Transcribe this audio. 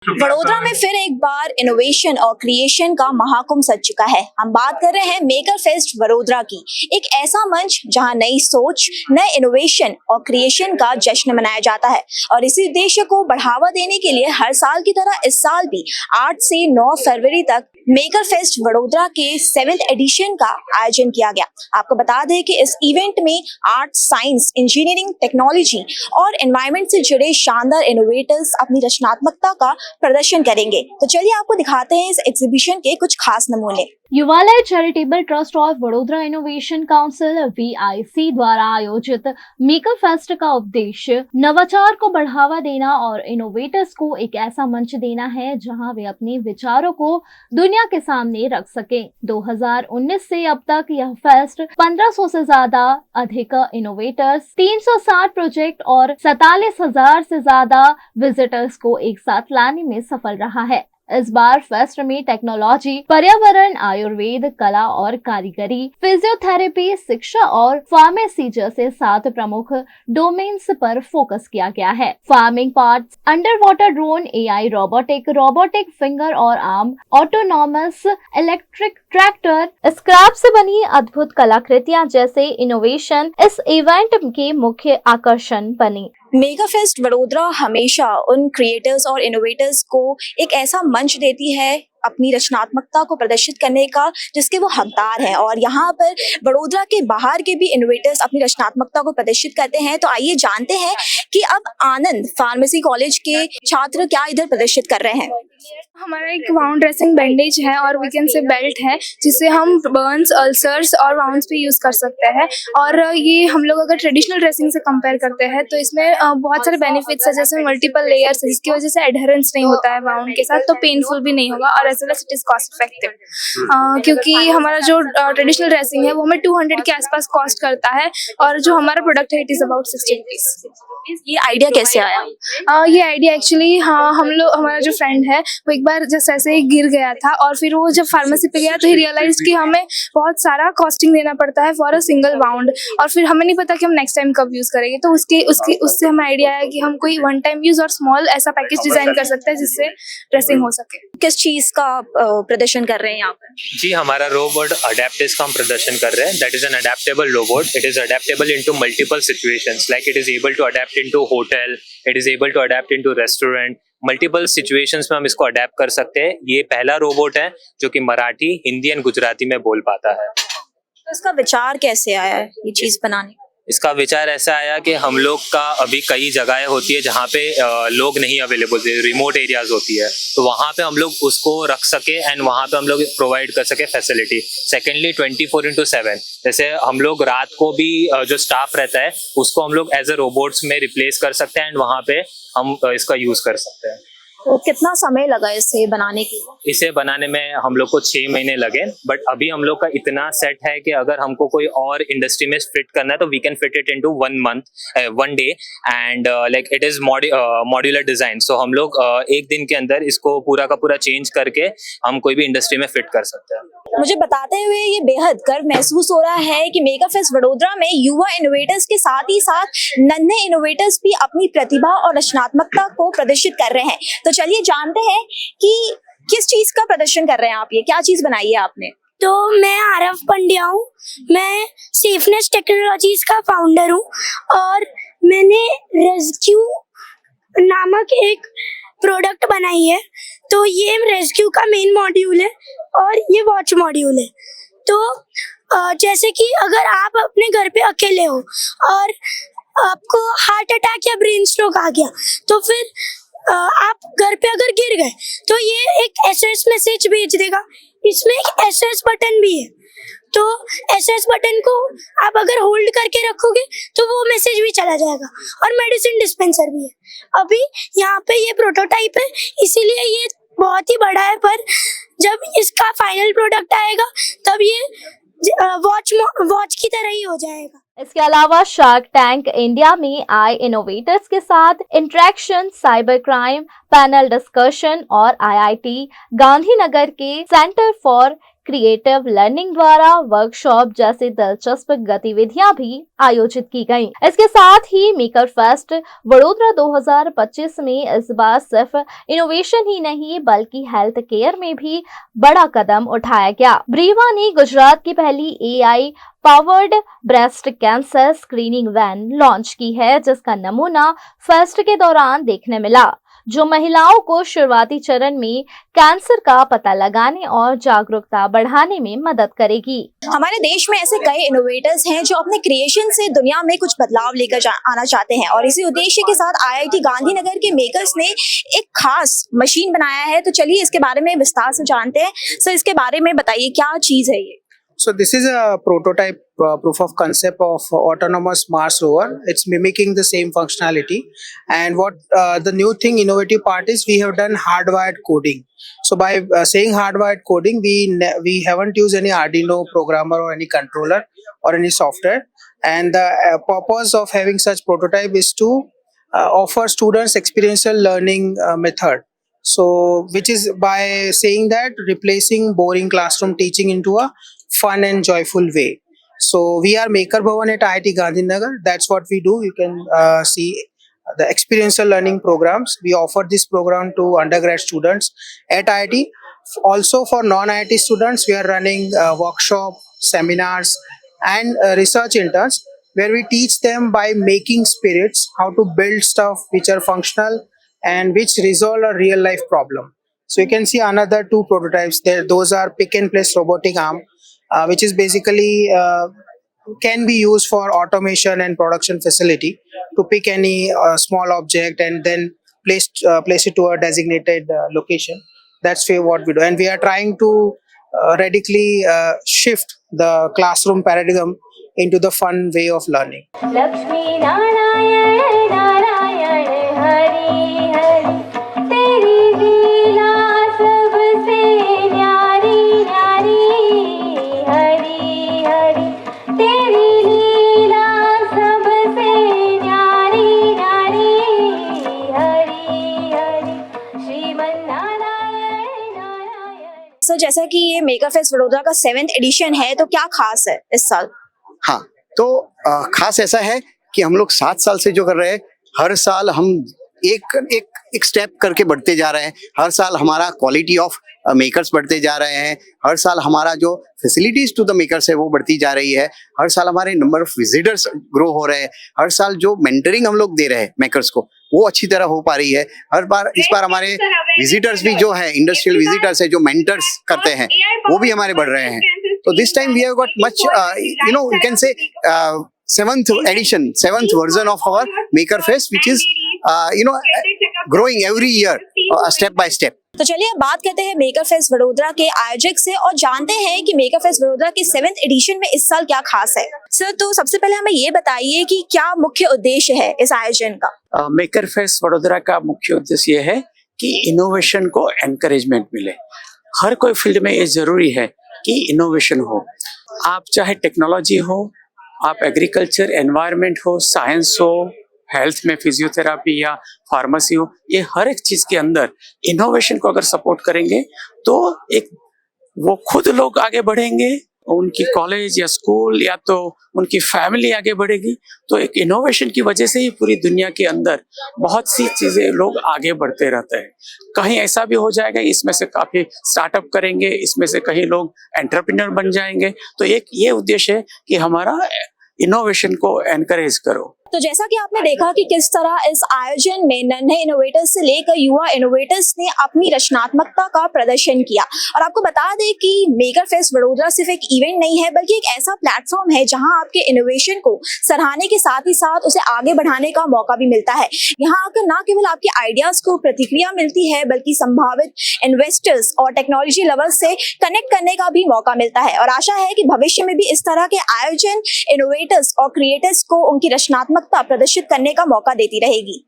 वडोदरा में फिर एक बार इनोवेशन और क्रिएशन का महाकुंभ सज चुका है। हम बात कर रहे हैं मेकर फेस्ट वडोदरा की, एक ऐसा मंच जहां नई सोच, नए इनोवेशन और क्रिएशन का जश्न मनाया जाता है। और इसी उद्देश्य को बढ़ावा देने के लिए हर साल की तरह इस साल भी 8 से 9 फरवरी तक मेकर फेस्ट वडोदरा के 7th एडिशन का आयोजन किया गया। आपको बता दें कि इस इवेंट में आर्ट, साइंस, इंजीनियरिंग, टेक्नोलॉजी और एनवायरनमेंट से जुड़े शानदार इनोवेटर्स अपनी रचनात्मकता का प्रदर्शन करेंगे। तो चलिए आपको दिखाते हैं इस एग्जीबिशन के कुछ खास नमूने। Yuvalaya charitable trust of Vadodara innovation council VIC द्वारा आयोजित मेकर फेस्ट का उद्देश्य नवाचार को बढ़ावा देना और इनोवेटर्स को एक ऐसा मंच देना है जहां वे अपने विचारों को दुनिया के सामने रख सकें। 2019 से अब तक यह फेस्ट 1500 से ज्यादा अधिक इनोवेटर्स, 360 प्रोजेक्ट और 47,000 से ज्यादा विजिटर्स को एक साथ लाने में सफल रहा है। इस बार फेस्ट में टेक्नोलॉजी, पर्यावरण, आयुर्वेद, कला और कारीगरी, फिजियोथेरेपी, शिक्षा और फार्मेसी जैसे 7 प्रमुख डोमेन्स पर फोकस किया गया है। Farming parts, under water drone, AI, robotic finger और arm, autonomous electric tractor, scrap से बनी अद्भुत कलाकृतियां जैसे इनोवेशन इस इवेंट के मुख्य आकर्षण बनी। मेगा फेस्ट वडोदरा हमेशा उन क्रिएटर्स और इनोवेटर्स को एक ऐसा मंच देती है अपनी रचनात्मकता को प्रदर्शित करने का जिसके वो हकदार हैं। और यहाँ पर वडोदरा के बाहर के भी इनोवेटर्स अपनी रचनात्मकता को प्रदर्शित करते हैं। तो आइए जानते हैं कि अब आनंद फार्मेसी कॉलेज के छात्र क्या इधर प्रदर्शित कर रहे हैं। हमारा एक वाउंड ड्रेसिंग बैंडेज है और वी कैन से बेल्ट है जिसे हम बर्न्स, अल्सर्स और वाउंड्स पे यूज़ कर सकते हैं। और ये हम लोग अगर ट्रेडिशनल ड्रेसिंग से कंपेयर करते हैं तो इसमें बहुत सारे बेनिफिट्स है, जैसे मल्टीपल लेयर्स है जिसकी वजह से एडहेरेंस नहीं होता है वाउंड के साथ, तो पेनफुल भी नहीं होगा और as well as it is cost effective. क्योंकि हमारा जो ट्रेडिशनल ड्रेसिंग है वो हमें 200 के आसपास कॉस्ट करता है और जो हमारा प्रोडक्ट है इट इज़ अबाउट 60 रुपीज़। ये आइडिया कैसे आया? ये आइडिया एक्चुअली हमारा जो फ्रेंड है वो एक बार जैसे ऐसे ही गिर गया था और फिर वो जब फार्मेसी पे गया तो ही रियलाइज कि हमें बहुत सारा कॉस्टिंग देना पड़ता है फॉर अ सिंगल वाउंड और फिर हमें नहीं पता कि हम नेक्स्ट टाइम कब यूज़ करेंगे। तो उससे हमें आइडिया आया कि हम कोई वन टाइम यूज़ और स्मॉल ऐसा पैकेज डिजाइन कर सकते हैं जिससे ड्रेसिंग हो सके। किस चीज का प्रदर्शन कर रहे हैं यहाँ पर? जी, हमारा रोबोट अडेप्टिस का हम प्रदर्शन कर रहे हैं। That is an adaptable robot. It is adaptable into multiple situations, like it is able to adapt into hotel, it is able to adapt into restaurant. Multiple situations में हम इसको अडेप्ट कर सकते हैं। ये पहला रोबोट है जो कि मराठी, हिंदी एंड गुजराती में बोल पाता है। तो इसका विचार कैसे आया है ये चीज बनाने? इसका विचार ऐसा आया कि हम लोग का अभी कई जगहें होती है जहाँ पे लोग नहीं अवेलेबल, रिमोट एरियाज होती है, तो वहाँ पे हम लोग उसको रख सके एंड वहाँ पे हम लोग प्रोवाइड कर सके फैसिलिटी। सेकेंडली 24/7 जैसे हम लोग रात को भी जो स्टाफ रहता है उसको हम लोग एज ए रोबोट्स में रिप्लेस कर सकते हैं एंड वहाँ पे हम इसका यूज कर सकते हैं। तो कितना समय लगा इसे बनाने के? इसे बनाने में हम लोग को 6 महीने लगे, बट अभी हम लोग का इतना सेट है कि अगर हमको कोई और इंडस्ट्री में फिट करना है तो we can fit it into 1 day and like it is modular design. So हम लोग एक दिन के अंदर इसको पूरा का पूरा चेंज करके हम कोई भी इंडस्ट्री में फिट कर सकते हैं। मुझे बताते हुए ये बेहद गर्व महसूस हो रहा है कि मेगा फेस्ट वडोदरा में युवा इनोवेटर्स के साथ ही साथ नन्हे इनोवेटर्स भी अपनी प्रतिभा और रचनात्मकता को प्रदर्शित कर रहे हैं। तो चलिए जानते हैं कि किस चीज का प्रदर्शन कर रहे हैं आप, ये क्या चीज बनाई है आपने? तो मैं आरव पंड्या हूँ, मैं सेफनेस टेक्नोलॉजीज का फाउंडर हूँ और मैंने रेस्क्यू नामक एक प्रोडक्ट बनाई है। तो ये रेस्क्यू का मेन मॉड्यूल है और ये वॉच मॉड्यूल है। तो जैसे कि अगर आप अपने घर पे अकेले हो और आपको हार्ट अटैक या ब्रेन स्ट्रोक आ गया तो फिर आप घर पे अगर गिर गए तो ये एक SOS मैसेज भेज देगा। इसमें एक SOS बटन भी है, तो SOS बटन को आप अगर होल्ड करके रखोगे तो वो मैसेज भी चला जाएगा। और मेडिसिन डिस्पेंसर भी है। अभी यहाँ पे ये प्रोटोटाइप है इसीलिए ये बहुत ही बड़ा है, पर जब इसका फाइनल प्रोडक्ट आएगा तब ये वॉच की तरह ही हो जाएगा। इसके अलावा शार्क टैंक इंडिया में आए इनोवेटर्स के साथ interaction, cyber crime, panel discussion और आईआईटी गांधीनगर के सेंटर फॉर क्रिएटिव लर्निंग द्वारा वर्कशॉप जैसी दिलचस्प गतिविधियां भी आयोजित की गयी। इसके साथ ही मेकर फेस्ट वडोदरा 2025 में इस बार सिर्फ इनोवेशन ही नहीं बल्कि हेल्थ केयर में भी बड़ा कदम उठाया गया। ब्रीवा ने गुजरात की पहली AI powered breast cancer screening van launch की है, जिसका नमूना फेस्ट के दौरान देखने मिला, जो महिलाओं को शुरुआती चरण में कैंसर का पता लगाने और जागरूकता बढ़ाने में मदद करेगी। हमारे देश में ऐसे कई इनोवेटर्स हैं जो अपने क्रिएशन से दुनिया में कुछ बदलाव लेकर आना चाहते हैं और इसी उद्देश्य के साथ आईआईटी गांधीनगर के मेकर्स ने एक खास मशीन बनाया है। तो चलिए इसके बारे में विस्तार से जानते हैं। सर, इसके बारे में बताइए, क्या चीज है ये? So this is a prototype proof of concept of autonomous Mars rover. It's mimicking the same functionality, and what the new thing, innovative part is we have done hardwired coding. So by saying hardwired coding, we haven't used any Arduino programmer or any controller or any software. And the purpose of having such prototype is to offer students experiential learning method. So which is by saying that replacing boring classroom teaching into a fun and joyful way. So we are Maker Bhavan at IIT Gandhinagar. That's what we do. You can see the experiential learning programs. We offer this program to undergrad students at IIT. Also for non-IIT students, we are running workshop, seminars and research interns where we teach them by making spirits how to build stuff which are functional and which resolve a real life problem. So you can see another two prototypes there. Those are pick and place robotic arm, which is basically can be used for automation and production facility to pick any small object and then place it to a designated location. That's what we do, and we are trying to radically shift the classroom paradigm into the fun way of learning. Lakshmi Narayan Narayan Hari Hari तेरी लीला सबसे न्यारी न्यारी हरि हरि तेरी लीला सबसे न्यारी न्यारी Hari Hari Shriman Narayan Narayan. Sir, जैसा कि ये मेकर फेस्ट वडोदरा का 7th एडिशन है, तो क्या खास है इस साल? हाँ, तो खास ऐसा है कि हम लोग 7 साल से जो कर रहे हैं, हर साल हम एक स्टेप करके बढ़ते जा रहे हैं। हर साल हमारा क्वालिटी ऑफ मेकर्स बढ़ते जा रहे हैं। हर साल हमारा जो फैसिलिटीज टू द मेकर्स है वो बढ़ती जा रही है। हर साल हमारे नंबर ऑफ विजिटर्स ग्रो हो रहे हैं। हर साल जो मेंटरिंग हम लोग दे रहे हैं मेकर्स को वो अच्छी तरह हो पा रही है। इस बार हमारे विजिटर्स भी जो है, इंडस्ट्रियल विजिटर्स है जो मेंटर्स करते हैं, वो भी हमारे बढ़ रहे हैं। तो this time we have got much you can say 7th version of our Maker Fest, which is growing every year step by step. तो चलिए अब बात करते हैं मेकर फेस्ट वडोदरा के आयोजक से और जानते हैं कि मेकर फेस्ट वडोदरा के 7th एडिशन में इस साल क्या खास है। सर, तो सबसे पहले हमें ये बताइए कि क्या मुख्य उद्देश्य है इस आयोजन का? मेकर फेस्ट वडोदरा का मुख्य उद्देश्य ये है कि इनोवेशन को एनकरेजमेंट मिले। हर कोई फील्ड में ये जरूरी है कि इनोवेशन हो। आप चाहे टेक्नोलॉजी हो, आप एग्रीकल्चर, एनवायरनमेंट हो, साइंस हो, हेल्थ में फिजियोथेरापी या फार्मेसी हो, ये हर एक चीज के अंदर इनोवेशन को अगर सपोर्ट करेंगे तो वो खुद लोग आगे बढ़ेंगे, उनकी कॉलेज या स्कूल या तो उनकी फैमिली आगे बढ़ेगी। तो एक इनोवेशन की वजह से ही पूरी दुनिया के अंदर बहुत सी चीजें लोग आगे बढ़ते रहते हैं। कहीं ऐसा भी हो जाएगा इसमें से काफी स्टार्टअप करेंगे, इसमें से कहीं लोग एंटरप्रेन्योर बन जाएंगे। तो एक ये उद्देश्य है कि हमारा इनोवेशन को एनकरेज करो। तो जैसा कि आपने देखा कि किस तरह इस आयोजन में नन्हे इनोवेटर्स से लेकर युवा इनोवेटर्स ने अपनी रचनात्मकता का प्रदर्शन किया। और आपको बता दें कि मेकर फेस्ट वडोदरा सिर्फ एक इवेंट नहीं है बल्कि एक ऐसा प्लेटफॉर्म है जहां आपके इनोवेशन को सराहने के साथ ही साथ उसे आगे बढ़ाने का मौका भी मिलता है। यहाँ आकर न केवल आपके आइडियाज को प्रतिक्रिया मिलती है बल्कि संभावित इन्वेस्टर्स और टेक्नोलॉजी लवर्स से कनेक्ट करने का भी मौका मिलता है। और आशा है कि भविष्य में भी इस तरह के आयोजन इनोवेटर्स और क्रिएटर्स को उनकी रचनात्मकता प्रदर्शित करने का मौका देती रहेगी।